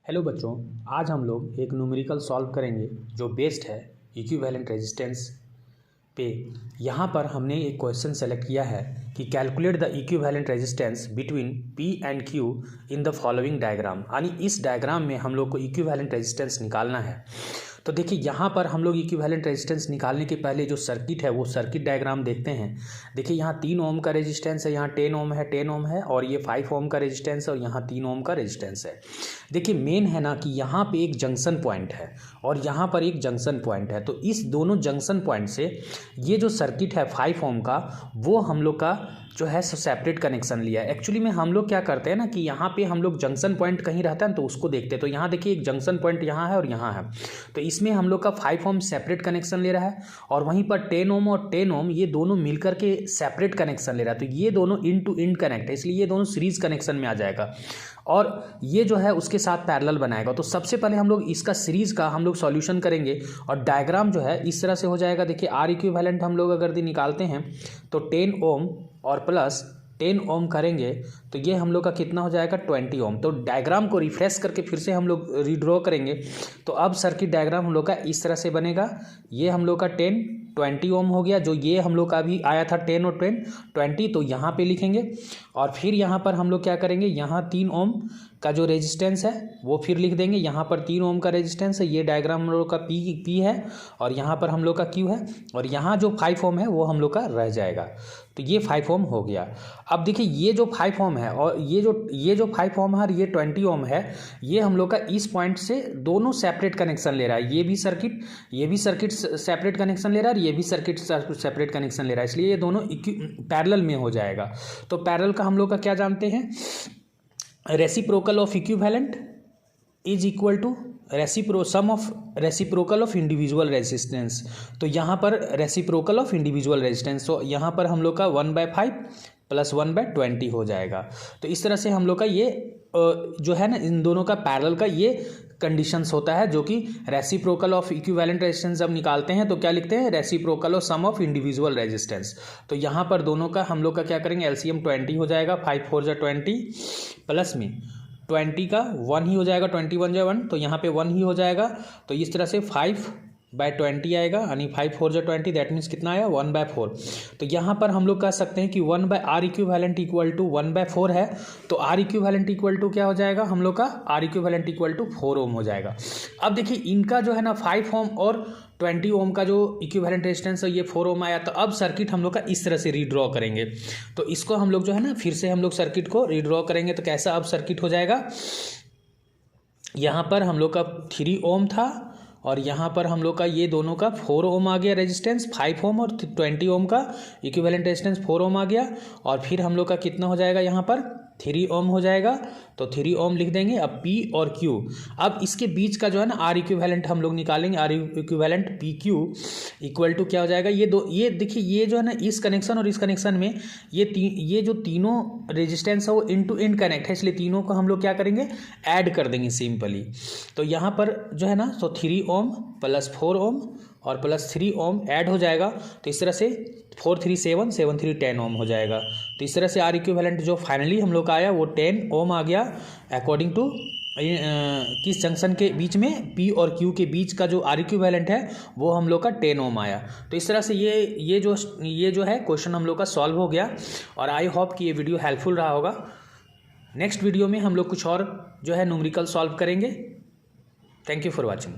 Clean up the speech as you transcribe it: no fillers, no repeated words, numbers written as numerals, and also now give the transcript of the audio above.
Hello बच्चों, आज हम लोग एक न्यूमेरिकल सॉल्व करेंगे जो बेस्ड है इक्विवेलेंट रेजिस्टेंस पे। यहाँ पर हमने एक क्वेश्चन सेलेक्ट किया है कि calculate the equivalent resistance between P and Q in the following diagram. यानी इस डायग्राम में हम लोग को इक्विवेलेंट रेजिस्टेंस निकालना है। तो देखिए यहाँ पर हम लोग इक्विवेलेंट रेजिस्टेंस निकालने के पहले जो सर्किट है वो सर्किट डायग्राम देखते हैं। देखिए यहाँ 3 ओम का रेजिस्टेंस है, यहाँ 10 ओम है और ये 5 ओम का रेजिस्टेंस है और यहाँ 3 ओम का रेजिस्टेंस है। देखिए मेन है ना कि यहाँ पे एक जंक्शन पॉइंट है और यहाँ पर एक जंक्शन पॉइंट है। तो इस दोनों जंक्शन पॉइंट से ये जो सर्किट है 5 ओम का वो हम लोग का जो है सेपरेट कनेक्शन लिया है। एक्चुअली में हम लोग क्या करते हैं ना कि यहाँ पे हम लोग जंक्शन पॉइंट कहीं रहता है ना तो उसको देखते हैं। तो यहाँ देखिए एक जंक्शन पॉइंट यहाँ है और यहाँ है, तो इसमें हम लोग का 5 ओम सेपरेट कनेक्शन ले रहा है और वहीं पर 10 ओम और 10 ओम ये दोनों मिलकर के सेपरेट कनेक्शन ले रहा है। तो ये दोनों इंड टू इंड कनेक्ट है, इसलिए ये दोनों सीरीज कनेक्शन में आ जाएगा और ये जो है उसके साथ पैरेलल बनाएगा। तो सबसे पहले हम लोग इसका सीरीज का हम लोग सॉल्यूशन करेंगे और डायग्राम जो है इस तरह से हो जाएगा। देखिए आर इक्विवेलेंट हम लोग अगर निकालते हैं तो 10 ओम और प्लस 10 ओम करेंगे तो ये हम लोग का कितना हो जाएगा 20 ओम। तो डायग्राम को रिफ्रेश करके फिर से हम लोग रीड्रॉ करेंगे तो अब सर्किट डायग्राम हम लोग का इस तरह से बनेगा। ये हम लोग का 20 ओम हो गया, जो ये हम लोग का अभी आया था 10 और 20, तो यहाँ पे लिखेंगे और फिर यहाँ पर हम लोग क्या करेंगे, यहाँ 3 ओम का जो रेजिस्टेंस है वो फिर लिख देंगे। यहाँ पर 3 ओम का रेजिस्टेंस है, ये डायग्राम हम लोग का पी है और यहाँ पर हम लोग का क्यू है और यहाँ जो 5 ओम है वो हम लोग का रह जाएगा। तो ये 5 ओम हो गया। अब देखिए ये जो 5 ओम है और ये जो 5 ओम है और ये 20 ओम है, ये हम लोग का इस पॉइंट से दोनों सेपरेट कनेक्शन ले रहा है। ये भी सर्किट सेपरेट कनेक्शन ले रहा है और ये भी सर्किट सेपरेट कनेक्शन ले रहा है, इसलिए ये दोनों पैरेलल में हो जाएगा। तो पैरेलल का हम लोग का क्या जानते हैं, reciprocal of equivalent is equal to sum of reciprocal of individual resistance. तो यहाँ पर रेसिप्रोकल ऑफ इंडिविजुअल रेजिस्टेंस, तो यहाँ पर हम लोग का 1/5 प्लस 1/20 हो जाएगा। तो इस तरह से हम लोग का ये जो है ना इन दोनों का पैरेलल का ये कंडीशंस होता है, जो कि रेसिप्रोकल ऑफ इक्विवेलेंट रेजिस्टेंस जब निकालते हैं तो क्या लिखते हैं, reciprocal of sum of individual resistance. तो यहाँ पर दोनों का हम लोग का क्या करेंगे, एलसीएम 20 हो जाएगा, 5 4 जा 20 प्लस में 20 का 1 ही हो जाएगा, 21 जा 1, तो यहाँ पे 1 ही हो जाएगा। तो इस तरह से 5/20 आएगा, यानी 5 4 जा 20, दैट मीन्स कितना आया 1/4। तो यहाँ पर हम लोग कह सकते हैं कि 1/R इक्विवेलेंट इक्वल टू 1/4 है। तो R इक्विवेलेंट इक्वल टू क्या हो जाएगा हम लोग का, R इक्विवेलेंट इक्वल टू 4 ओम हो जाएगा। अब देखिए इनका जो है ना 5 ओम और 20 ओम का जो इक्विवेलेंट रेजिस्टेंस है ये 4 ओम आया। तो अब सर्किट हम लोग का इस तरह से रीड्रॉ करेंगे। तो इसको हम लोग जो है ना फिर से हम लोग सर्किट को रीड्रॉ करेंगे। तो कैसा अब सर्किट हो जाएगा, यहाँ पर हम लोग का 3 ओम था और यहाँ पर हम लोग का ये दोनों का 4 ओम आ गया रेजिस्टेंस, 5 ओम और 20 ओम का इक्विवेलेंट रेजिस्टेंस 4 ओम आ गया और फिर हम लोग का कितना हो जाएगा, यहाँ पर 3 ओम हो जाएगा। तो 3 ओम लिख देंगे। अब P और Q, अब इसके बीच का जो है ना R इक्विवेलेंट हम लोग निकालेंगे। R equivalent PQ equal to क्या हो जाएगा, ये देखिए ये जो है ना इस कनेक्शन और इस कनेक्शन में ये जो तीनों रेजिस्टेंस है वो इंड टू इंड कनेक्ट है, इसलिए तीनों को हम लोग क्या करेंगे, ऐड कर देंगे सिंपली। तो यहाँ पर जो है ना तो 3 ओम प्लस 4 ओम और प्लस 3 ओम ऐड हो जाएगा। तो इस तरह से 4 3 7 7 3 10 ओम हो जाएगा। तो इस तरह से आर इक्विवेलेंट जो फाइनली हम लोग का आया वो 10 ओम आ गया अकॉर्डिंग टू किस जंक्शन के बीच में, P और Q के बीच का जो आर इक्विवेलेंट है वो हम लोग का 10 ओम आया। तो इस तरह से ये जो है क्वेश्चन हम लोग का सॉल्व हो गया और आई होप कि ये वीडियो हेल्पफुल रहा होगा। नेक्स्ट वीडियो में हम लोग कुछ और जो है न्यूमेरिकल सॉल्व करेंगे। Thank you for watching.